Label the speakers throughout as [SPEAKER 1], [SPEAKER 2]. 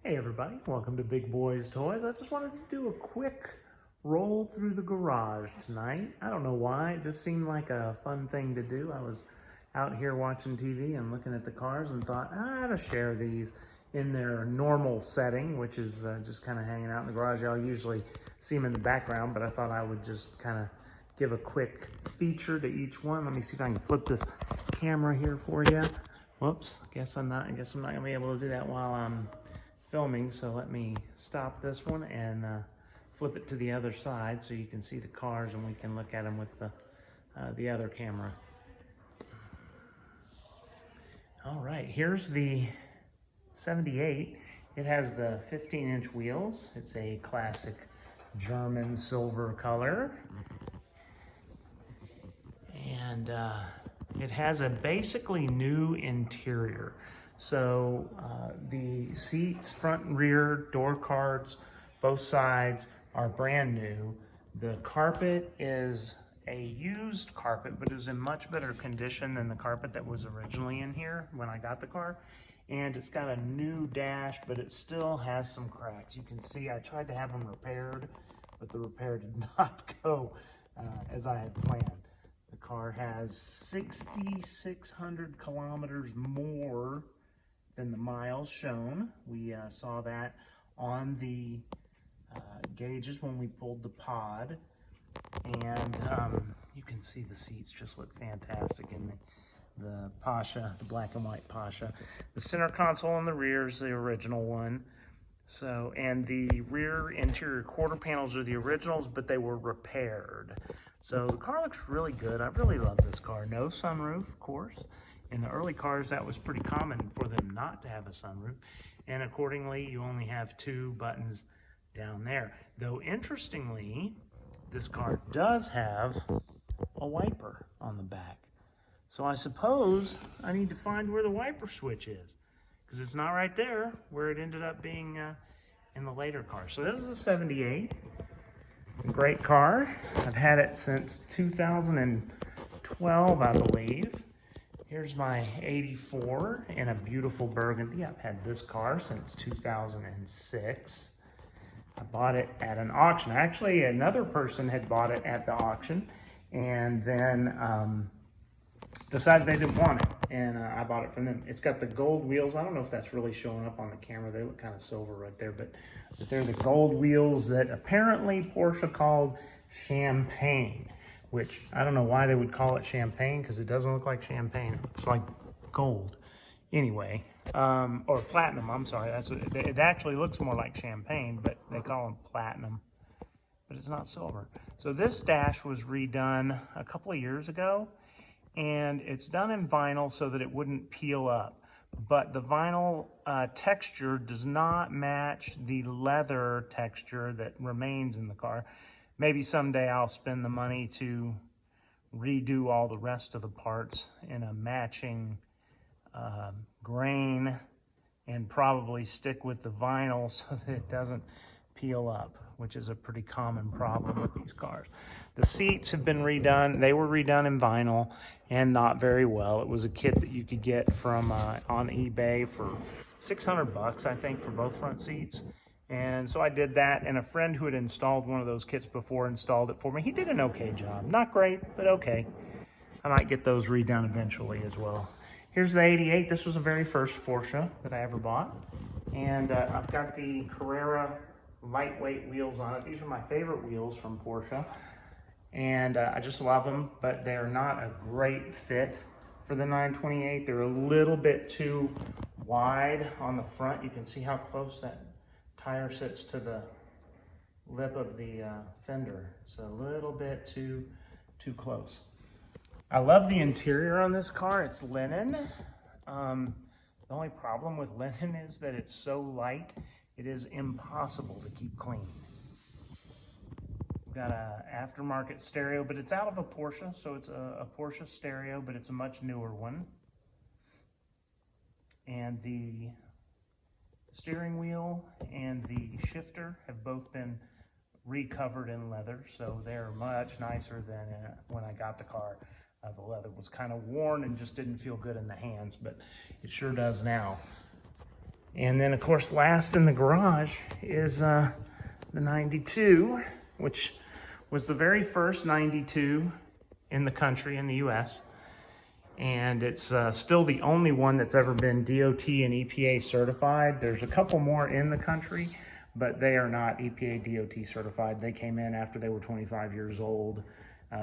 [SPEAKER 1] Hey everybody, welcome to Big Boys Toys. I just wanted to do a quick roll through the garage tonight. I don't know why, it just seemed like a fun thing to do. I was out here watching TV and looking at the cars and thought, I ought to share these in their normal setting, which is just kind of hanging out in the garage. I'll usually see them in the background, but I thought I would just kind of give a quick feature to each one. Let me see if I can flip this camera here for you. Whoops, I guess I'm not gonna be able to do that while I'm filming, so let me stop this one and flip it to the other side so you can see the cars and we can look at them with the other camera. All right, here's the 78. It has the 15-inch wheels. It's a classic German silver color. And it has a basically new interior. So the seats, front and rear, door cards, both sides are brand new. The carpet is a used carpet, but is in much better condition than the carpet that was originally in here when I got the car. And it's got a new dash, but it still has some cracks. You can see I tried to have them repaired, but the repair did not go as I had planned. The car has 6,600 kilometers more than the miles shown. We saw that on the gauges when we pulled the pod. And you can see the seats just look fantastic in the Porsche, the black and white Porsche. The center console in the rear is the original one. So, and the rear interior quarter panels are the originals, but they were repaired. So the car looks really good. I really love this car. No sunroof, of course. In the early cars, that was pretty common for them not to have a sunroof. And accordingly, you only have two buttons down there. Though interestingly, this car does have a wiper on the back. So I suppose I need to find where the wiper switch is, because it's not right there where it ended up being in the later car. So this is a 78. Great car. I've had it since 2012, I believe. Here's my 84 in a beautiful burgundy. I've had this car since 2006. I bought it at an auction. Actually, another person had bought it at the auction and then decided they didn't want it, and I bought it from them. It's got the gold wheels. I don't know if that's really showing up on the camera. They look kind of silver right there, but they're the gold wheels that apparently Porsche called champagne, which I don't know why they would call it champagne, because it doesn't look like champagne. It looks like gold. Anyway, or platinum, I'm sorry. That's what, it actually looks more like champagne, but they call them platinum, but it's not silver. So this dash was redone a couple of years ago, and it's done in vinyl so that it wouldn't peel up. But the vinyl texture does not match the leather texture that remains in the car. Maybe someday I'll spend the money to redo all the rest of the parts in a matching grain and probably stick with the vinyl so that it doesn't peel up, which is a pretty common problem with these cars. The seats have been redone. They were redone in vinyl and not very well. It was a kit that you could get from on eBay for 600 bucks, I think, for both front seats. And so I did that, and a friend who had installed one of those kits before installed it for me. He did an okay job. Not great, but okay. I might get those redone eventually as well. Here's the 88. This was the very first Porsche that I ever bought. And I've got the Carrera lightweight wheels on it. These are my favorite wheels from Porsche. And I just love them, but they're not a great fit for the 928. They're a little bit too wide on the front. You can see how close that tire sits to the lip of the fender. It's a little bit too close. I love the interior on this car. It's linen. The only problem with linen is that it's so light, it is impossible to keep clean. We've got an aftermarket stereo, but it's out of a Porsche, so it's a Porsche stereo, but it's a much newer one. And the steering wheel and the shifter have both been recovered in leather, so they're much nicer than when I got the car. The leather was kind of worn and just didn't feel good in the hands, but it sure does now. And then of course, last in the garage is the 92, which was the very first 92 in the country, in the US. And it's still the only one that's ever been DOT and EPA certified. There's a couple more in the country, but they are not EPA DOT certified. They came in after they were 25 years old,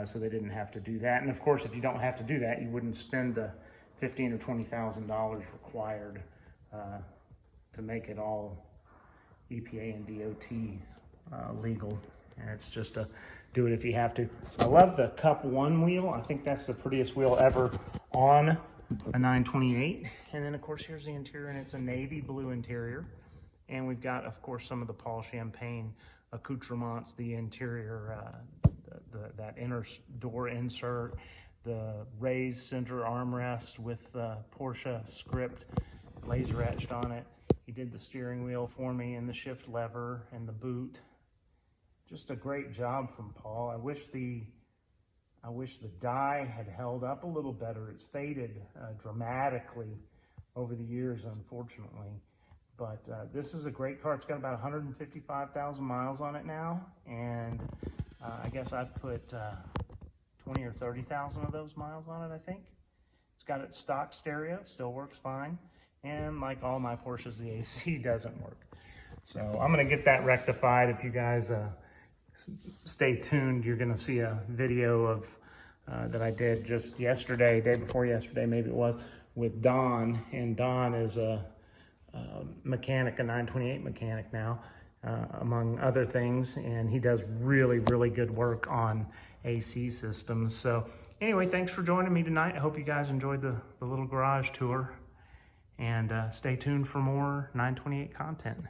[SPEAKER 1] so they didn't have to do that. And of course, if you don't have to do that, you wouldn't spend the $15,000 or $20,000 required to make it all EPA and DOT legal. And it's just a do it if you have to. I love the Cup 1 wheel. I think that's the prettiest wheel ever on a 928. And then of course, here's the interior, and it's a navy blue interior. And we've got, of course, some of the Paul Champagne accoutrements, the interior, that inner door insert, the raised center armrest with Porsche script laser etched on it. He did the steering wheel for me, and the shift lever and the boot. Just a great job from Paul. I wish the die had held up a little better. It's faded dramatically over the years, unfortunately. But this is a great car. It's got about 155,000 miles on it now, and I guess I've put 20 or 30,000 of those miles on it, I think. It's got its stock stereo, still works fine, and like all my Porsches, the AC doesn't work. So I'm gonna get that rectified. If you guys stay tuned, you're gonna see a video of that I did just yesterday, day before yesterday, maybe it was, with Don. And Don is a mechanic, a 928 mechanic now, among other things, and he does really, really good work on AC systems. So anyway, thanks for joining me tonight. I hope you guys enjoyed the little garage tour, and stay tuned for more 928 content.